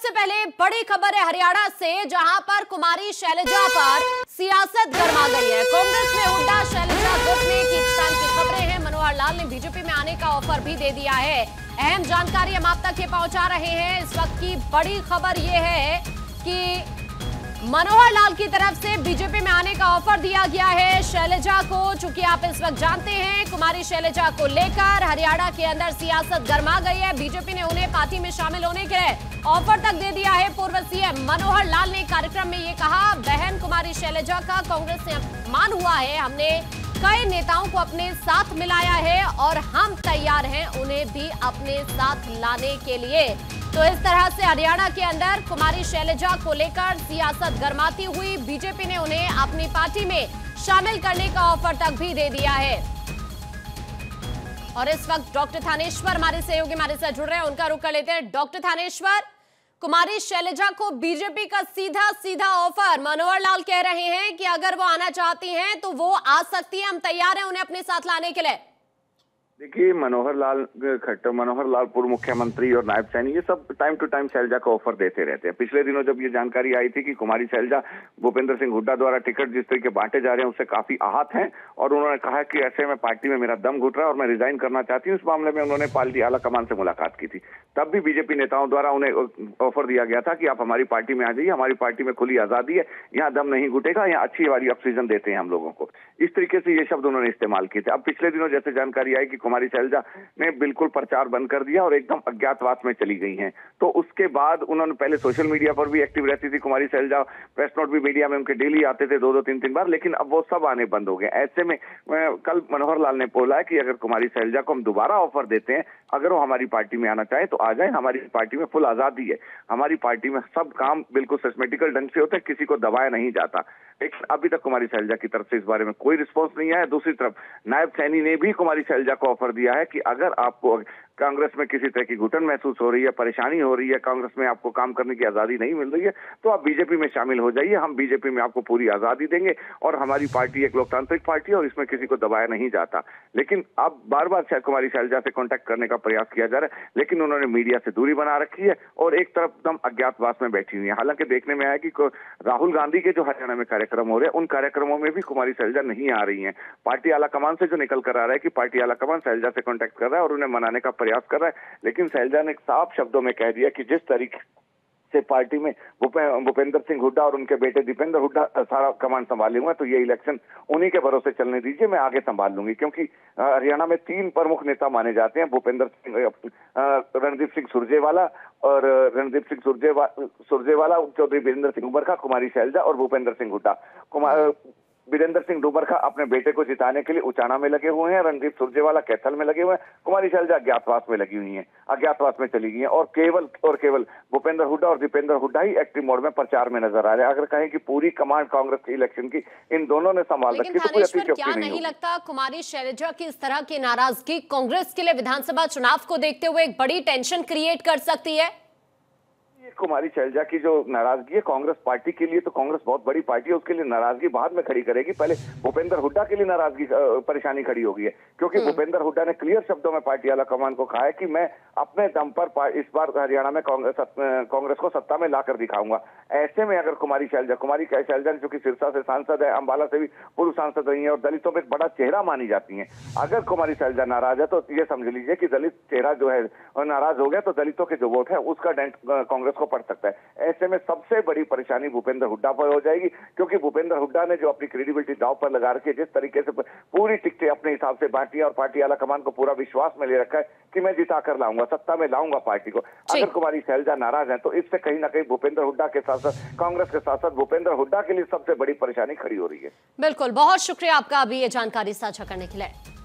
सबसे पहले बड़ी खबर है हरियाणा से, जहां पर कुमारी शैलजा पर सियासत गरमा गई है। कांग्रेस में हुड्डा शैलजा गुट में खींचतान की खबरें हैं। मनोहर लाल ने बीजेपी में आने का ऑफर भी दे दिया है। अहम जानकारी हम आप तक ये पहुंचा रहे हैं। इस वक्त की बड़ी खबर ये है कि मनोहर लाल की तरफ से बीजेपी में आने का ऑफर दिया गया है शैलजा को। चूंकि आप इस वक्त जानते हैं कुमारी शैलजा को लेकर हरियाणा के अंदर सियासत गरमा गई है। बीजेपी ने उन्हें पार्टी में शामिल होने के लिए ऑफर तक दे दिया है। पूर्व सीएम मनोहर लाल ने कार्यक्रम में ये कहा, बहन कुमारी शैलजा का कांग्रेस से अपमान हुआ है, हमने कई नेताओं को अपने साथ मिलाया है और हम तैयार हैं उन्हें भी अपने साथ लाने के लिए। तो इस तरह से हरियाणा के अंदर कुमारी शैलजा को लेकर सियासत गरमाती हुई बीजेपी ने उन्हें अपनी पार्टी में शामिल करने का ऑफर तक भी दे दिया है। और इस वक्त डॉक्टर थानेश्वर हमारे सहयोगी हमारे साथ जुड़ रहे हैं, उनका रुख कर लेते हैं। डॉक्टर थानेश्वर, कुमारी शैलजा को बीजेपी का सीधा सीधा ऑफर, मनोहर लाल कह रहे हैं कि अगर वो आना चाहती हैं तो वो आ सकती है, हम तैयार हैं उन्हें अपने साथ लाने के लिए। देखिए, मनोहर लाल पूर्व मुख्यमंत्री और नायब सैनी, ये सब टाइम टू टाइम शैलजा को ऑफर देते रहते हैं। पिछले दिनों जब ये जानकारी आई थी कि कुमारी शैलजा भूपेंद्र सिंह हुड्डा द्वारा टिकट जिस तरीके बांटे जा रहे हैं उससे काफी आहत हैं और उन्होंने कहा कि ऐसे में पार्टी में मेरा दम घुट रहा है और मैं रिजाइन करना चाहती हूँ। इस मामले में उन्होंने पार्टी आला कमान से मुलाकात की थी। तब भी बीजेपी नेताओं द्वारा उन्हें ऑफर दिया गया था कि आप हमारी पार्टी में आ जाइए, हमारी पार्टी में खुली आजादी है, यहाँ दम नहीं घुटेगा, यहाँ अच्छी वाली ऑक्सीजन देते हैं हम लोगों को। इस तरीके से ये शब्द उन्होंने इस्तेमाल किए थे। अब पिछले दिनों जैसे जानकारी आई कि कुमारी शैलजा ने बिल्कुल प्रचार बंद कर दिया और एकदम अज्ञातवास में चली गई हैं, तो उसके बाद उन्होंने पहले सोशल मीडिया पर भी एक्टिव रहती थी कुमारी शैलजा, प्रेस नोट भी मीडिया में उनके डेली आते थे 2-2 3-3 बार, लेकिन अब वो सब आने बंद हो गए। ऐसे में कल मनोहर लाल ने बोला है कि अगर कुमारी शैलजा को हम दोबारा ऑफर देते हैं, अगर वो हमारी पार्टी में आना चाहे तो आ जाए, हमारी पार्टी में फुल आजादी है, हमारी पार्टी में सब काम बिल्कुल सिस्टमेटिकल ढंग से होता है, किसी को दबाया नहीं जाता। लेकिन अभी तक कुमारी शैलजा की तरफ से इस बारे में कोई रिस्पॉन्स नहीं आया। दूसरी तरफ नायब सैनी ने भी कुमारी शैलजा को ऑफर दिया है कि अगर आपको कांग्रेस में किसी तरह की घुटन महसूस हो रही है, परेशानी हो रही है, कांग्रेस में आपको काम करने की आजादी नहीं मिल रही है, तो आप बीजेपी में शामिल हो जाइए, हम बीजेपी में आपको पूरी आजादी देंगे और हमारी पार्टी एक लोकतांत्रिक पार्टी है और इसमें किसी को दबाया नहीं जाता। लेकिन अब बार बार कुमारी शैलजा से कॉन्टैक्ट करने का प्रयास किया जा रहा है, लेकिन उन्होंने मीडिया से दूरी बना रखी है और एक तरफ एकदम अज्ञातवास में बैठी हुई है। हालांकि देखने में आया कि राहुल गांधी के जो हरियाणा में कार्यक्रम हो रहे हैं, उन कार्यक्रमों में भी कुमारी शैलजा नहीं आ रही है। पार्टी आला कमान से जो निकल कर आ रहा है कि पार्टी आला कमान शैलजा से कॉन्टैक्ट कर रहा है और उन्हें मनाने का प्रयास कर रहा है, लेकिन शैलजा ने साफ शब्दों में कह दिया कि जिस तरीके से पार्टी में भूपेंद्र सिंह हुड्डा और उनके बेटे दीपेंद्र हुड्डा सारा कमान संभालेंगे, तो ये इलेक्शन उन्हीं के भरोसे चलने दीजिए, मैं आगे संभाल लूंगी। क्योंकि हरियाणा में 3 प्रमुख नेता माने जाते हैं, रणदीप सिंह सुरजेवाला और चौधरी वीरेंद्र सिंह डूबरखा, कुमारी शैलजा और भूपेंद्र सिंह हुड्डा। वीरेंद्र सिंह डूबरखा अपने बेटे को जिताने के लिए उचाना में लगे हुए हैं, रणदीप सुरजेवाला कैथल में लगे हुए हैं, कुमारी शैलजा अज्ञातवास में लगी हुई हैं, अज्ञातवास में चली गई हैं और केवल भूपेंद्र हुड्डा और दीपेंद्र हुड्डा ही एक्टिव मोड में प्रचार में नजर आ रहे हैं। अगर कहें कि पूरी कमांड कांग्रेस के इलेक्शन की इन दोनों ने संभाल रखी, तो कोई क्या नहीं लगता कुमारी शैलजा की इस तरह की नाराजगी कांग्रेस के लिए विधानसभा चुनाव को देखते हुए एक बड़ी टेंशन क्रिएट कर सकती है? कुमारी शैलजा की जो नाराजगी है कांग्रेस पार्टी के लिए, तो कांग्रेस बहुत बड़ी पार्टी है, उसके लिए नाराजगी बाद में खड़ी करेगी। पहले भूपेंद्र हुड्डा के लिए नाराजगी परेशानी खड़ी हो गई है, क्योंकि भूपेंद्र हुड्डा ने क्लियर शब्दों में पार्टी आला कमान को कहा है कि मैं अपने दम पर इस बार हरियाणा में कांग्रेस को सत्ता में लाकर दिखाऊंगा। ऐसे में अगर कुमारी शैलजा जो कि सिरसा से सांसद है, अंबाला से भी पूर्व सांसद रही है और दलितों में एक बड़ा चेहरा मानी जाती है, अगर कुमारी शैलजा नाराज है तो ये समझ लीजिए कि दलित चेहरा जो है नाराज हो गया, तो दलितों के जो वोट है उसका डेंट कांग्रेस को पड़ सकता है। ऐसे में सबसे बड़ी परेशानी भूपेंद्र हुड्डा पर हो जाएगी, क्योंकि भूपेंद्र हुड्डा ने जो अपनी क्रेडिबिलिटी दांव पर लगा रखी है, जिस तरीके से पूरी टिकटें अपने हिसाब से बांटी है और पार्टी आला कमान को पूरा विश्वास में ले रखा है कि मैं जिता कर लाऊंगा, सत्ता में लाऊंगा पार्टी को। अगर कुमारी शैलजा नाराज है तो इससे कहीं ना कहीं भूपेंद्र हुड्डा के साथ साथ कांग्रेस के साथ साथ भूपेंद्र हुड्डा के लिए सबसे बड़ी परेशानी खड़ी हो रही है। बिल्कुल, बहुत शुक्रिया आपका अभी ये जानकारी साझा करने के लिए।